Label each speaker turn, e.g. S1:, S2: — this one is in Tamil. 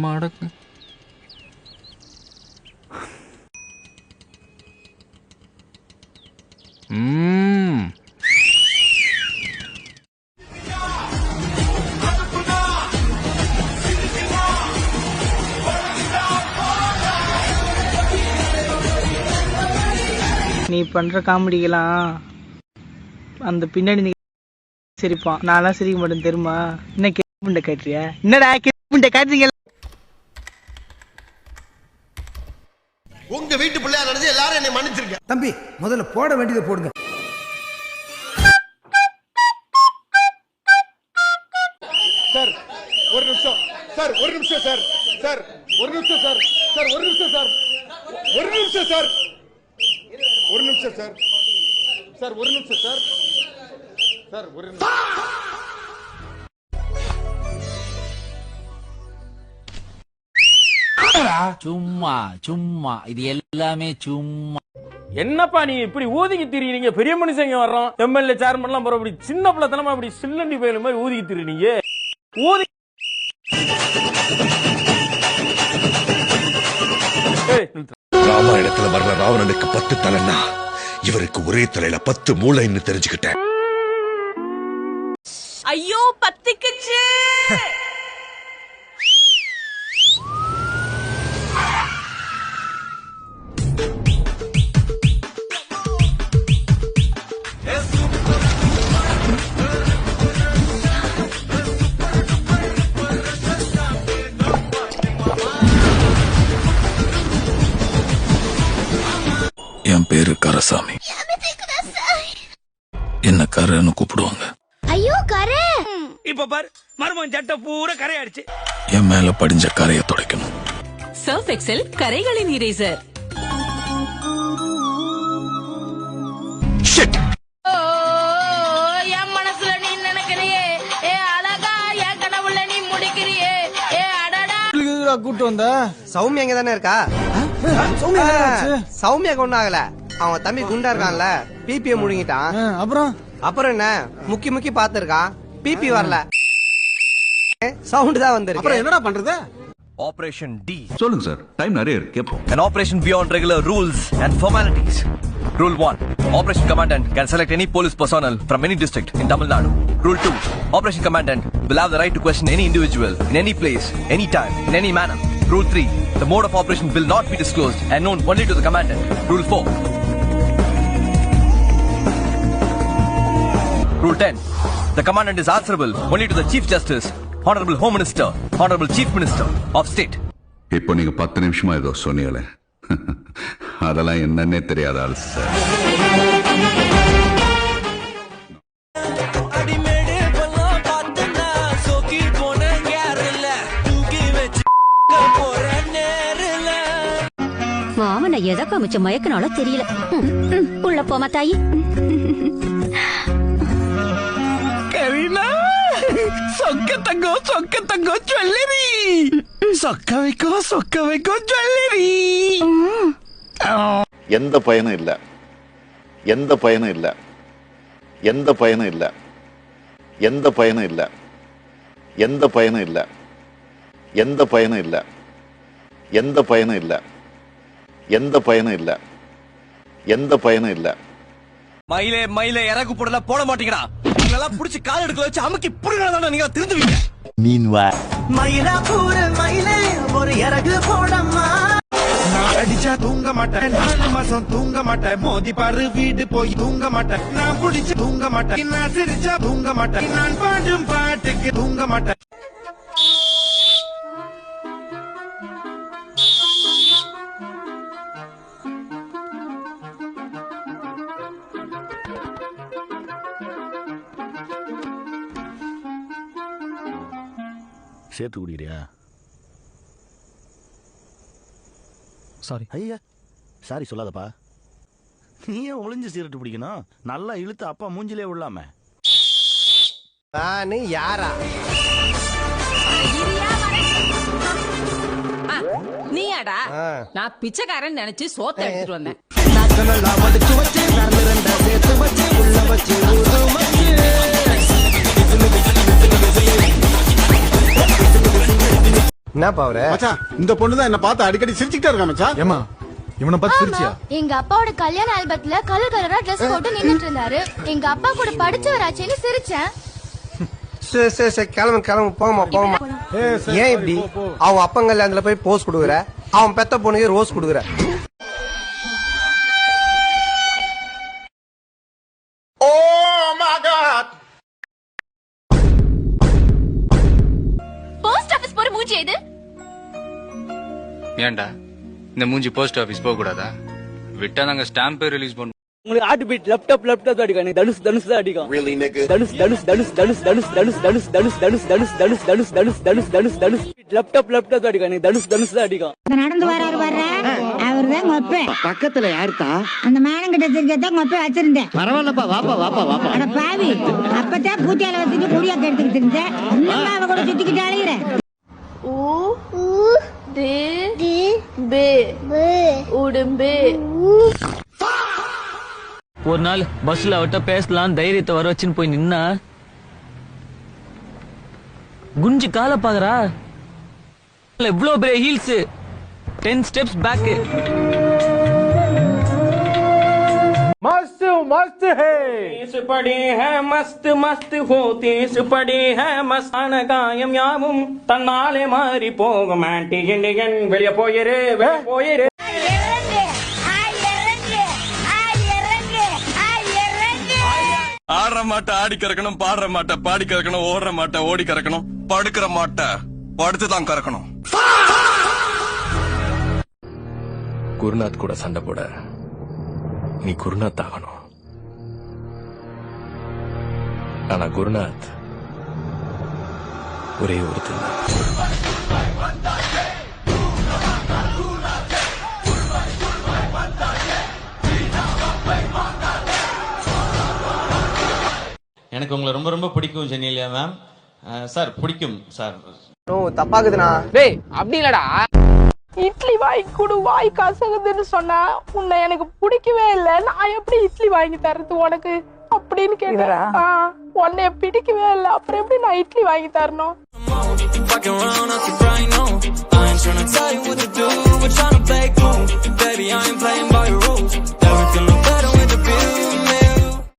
S1: மடக்கு.
S2: நீ பண்ற காமெடிக்கெல்லாம் அந்த பின்னாடி நீ சிரிப்பான், நான்லாம் சிரிக்க மாட்டேன் தெரியுமா? என்ன கேட்புண்ட காட்டுறியா? என்னடா கேட்புண்ட காட்டுறீங்க?
S3: உங்க வீட்டு பிள்ளையா நடந்து எல்லாரும் என்னை மன்னிச்சிருக்க.
S4: தம்பி முதல்ல போட வேண்டியதை போடுங்க.
S3: சார் ஒரு நிமிஷம் சார், ஒரு நிமிஷம் சார், சார் ஒரு நிமிஷம் சார், சார் ஒரு நிமிஷம் சார், ஒரு நிமிஷம் சார், ஒரு நிமிஷம் சார், சார் ஒரு நிமிஷம் சார், சார் ஒரு நிமிஷம்.
S1: சும்மா சும்மா இது எல்லாமே சும்மா.
S5: என்னப்பா நீ இப்படி ஊதிக்கு திரியுறீங்க? பெரிய மனுஷங்க வர்றோம், எம்எல்ஏ சேர்மன் எல்லாம் போற, சின்ன பிள்ளைத்தனமா அப்படி சில்லண்டி பயில மாதிரி ஊதிக்கு திரியுறீங்க. ஊதி
S6: ராமாயணத்துல வர்ற ராவணனுக்கு 10 தலைன்னா இவருக்கு ஒரே தலையில 10 மூளைன்னு தெரிஞ்சுக்கிட்டேன்.
S7: ஐயோ பத்திக்குச்சு.
S8: என் பேரு கரசாமி. என்ன கரன்னு கூப்பிடுவாங்க.
S9: ஐயோ கரை.
S5: இப்ப பாரு மர்மம் சட்டை பூரா கரையாடுச்சு.
S8: என் மேல படிஞ்ச கரையை துடைக்கணும்.
S7: சர்ஃப் எக்ஸல் கரைகளின் இரேசர். என் மனசுல நீ நினைக்கிறியே, ஏ அழகா என் கனவுல நீ முடிக்கிறியே, ஏ அடடா.
S2: கூட்டு வந்த
S10: சௌமியா இங்க தானே இருக்கா? சௌமியாக்கு ஒண்ணும் ஆகல. அவன் தம்பி குண்டா இருக்கான்ல, பிபிய முழுங்கிட்டான். அப்புறம் என்ன முக்கி முக்கி பாத்துருக்கான், பிபி வரல, சவுண்ட் தான் வந்திருக்கு.
S3: அப்புறம் என்னடா பண்றது?
S11: Operation D.
S8: சொல்லுங்க சார், டைம் நிறைய இருக்கு, கேப்போம்.
S11: An operation beyond regular rules and formalities. Rule 1. Operation Commandant can select any police personnel from any district in Tamil Nadu. Rule 2. Operation Commandant will have the right to question any individual in any place, any time, in any manner. Rule 3. The mode of operation will not be disclosed and known only to the Commandant. Rule 4. Rule 10. The Commandant is answerable only to the Chief Justice, Honorable Home Minister, Honorable Chief Minister of State.
S8: இப்போ நீங்க 10 நிமிஷமா ஏதோ சொன்னீங்களே, அதெல்லாம் என்னன்னே தெரியாத ஆள் சார்.
S9: மாமனை எதை காமிச்ச மயக்கனாலும் தெரியல. உள்ள போமா தாயி.
S5: சொக்க தங்கம் ஜுவல்லரி. சொக்க வைக்கும் ஜுவல்லரி.
S6: எந்த பயனும் இல்ல, எந்த பயனும் இல்ல, எந்த பயனும் இல்ல, எந்த பயனும் இல்ல, எந்த பயனும் இல்ல, எந்த பயனும் இல்ல, எந்த பயனும் இல்ல, எந்த பயனும் இல்ல, எந்த பயனும் இல்ல.
S11: மயிலே இறகு போடல போட மாட்டீங்கடா. இதெல்லாம் புடிச்சு கால் எடுக்கல வச்சு அமுக்கி புடுங்கறதானே நீங்க திருந்துவீங்க.
S10: மயிலா பூர மயிலே ஒரு இறகு போடம்மா.
S3: நான் அடிச்சா தூங்க மாட்டேன், 4 மாசம் தூங்க மாட்டேன், மோதி பாரு வீடு போய் தூங்க மாட்டேன், நான் குடிச்சு தூங்க மாட்டேன், நான் சிரிச்சா தூங்க மாட்டேன், நான் பாடும் பாட்டுக்கு தூங்க மாட்டேன்.
S5: சேர்த்து குடிக்கிறியா? சாரி. ஐயா சாரி சொல்லாதப்பா. நீ ஏன் ஒளிஞ்சு சீரட்டு பிடிக்கணும்? நல்லா இழுத்து அப்பா மூஞ்சிலே விடலாமே.
S10: நானு யாரா?
S7: நீயாடா? நான் பிச்சைக்காரன் நினைச்சு சோத்த எடுத்துட்டு வந்தேன்.
S10: என்னப்பா அவரு
S3: மச்சான் இந்த பொண்ணு தான் என்ன பார்த்து அடிக்கடி சிரிச்சுக்கிட்டே இருக்கா மச்சான்.
S12: ஏமா இவனை பார்த்து சிரிச்சியா?
S7: எங்க அப்பாவோட கல்யாண ஆல்பத்துல கலர் கலரா ட்ரெஸ் போட்டு நின்னுட்டு இருந்தாரு. எங்க அப்பா கூட படிச்சவராச்சேன்னு சிரிச்சேன்.
S10: சரி சரி சரி கிளம்பு போங்கம்மா. ஏன் இப்படி அவன் அப்பங்கல்ல அதுல போய் போஸ் கொடுக்குற, அவன் பெத்த பொண்ணுக்கு ரோஸ் கொடுக்குற?
S7: போஸ்ட் ஆபீஸ் போற மூஞ்சி இது.
S12: ஏன்டா இந்த மூஞ்சி போஸ்ட் ஆபீஸ் போக கூடாதா? விட்டா நாங்க ஸ்டாம்பே ரிலீஸ் பண்ணுவோம்.
S2: உங்களுக்கு ஹார்ட் பீட் லேப்டாப் தான் அடிக்கும். தனுஷ் தான் அடிக்கும். தனுஷ் லேப்டாப் தான் அடிக்கும். தனுஷ் தான் அடிக்கும்.
S9: நடந்து வர்ற அவர்தான் மொப்பே.
S10: பக்கத்துல யாருக்கா?
S9: அந்த மேனங்கிட்ட தெரிஞ்சதான் மொப்பே வச்சிருந்தேன்.
S10: பரவாயில்லப்பா, வாப்பா.
S9: அட பாவி, அப்பதான் பூத்தியால வச்சுட்டு குடியா கெடுத்துக்கிட்டு இருந்தேன். இன்னும் அவ கூட சுத்திக்கிட்டு அழைகிறேன்.
S7: உடும்பு.
S2: ஒரு நாள் பஸ்ல அவட்ட பேசலாம் தைரியத்தை வர வச்சுன்னு போய் நின்னா குஞ்சு கால பாக்குறா. இவ்வளவு பெரிய ஹீல்ஸ் 10 steps பேக்.
S5: मस्त मस्त है तीस पड़े है मस्त मस्त हो तीस पड़े है मस्तान गायम यामुम तन्नाले मारी पोग मैंटी इंडियन வெளிய போயிரு
S11: ஆடுற மாட்ட ஆடி கறக்கணும், பாடுற மாட்ட பாடி கறக்கணும், ஓடுற மாட்ட ஓடி கறக்கணும், படுக்கிற மாட்ட படுத்துதான் கறக்கணும். குருநாத் கூட சண்டை போட நீ குருநாத் ஆகணும். ஆனா குருநாத் ஒரே ஒருத்தன் தான்.
S1: எனக்கு உங்களை ரொம்ப ரொம்ப பிடிக்கும் ஜெனிலியா மேம். சார் பிடிக்கும் சார்.
S10: தப்பாக்குதுண்ணா.
S2: டேய் அப்படி இல்லடா. இட்லி வாங்கி கொடு, வாய் கசகுதுன்னு சொன்னா உன்னை எனக்கு பிடிக்கவே இல்லை. நான் எப்படி இட்லி வாங்கி தர்றது உனக்கு அப்படின்னு கேக்குறேன். உன்னை பிடிக்கவே இல்லை, அப்புறம் எப்படி நான் இட்லி வாங்கி தரணும்?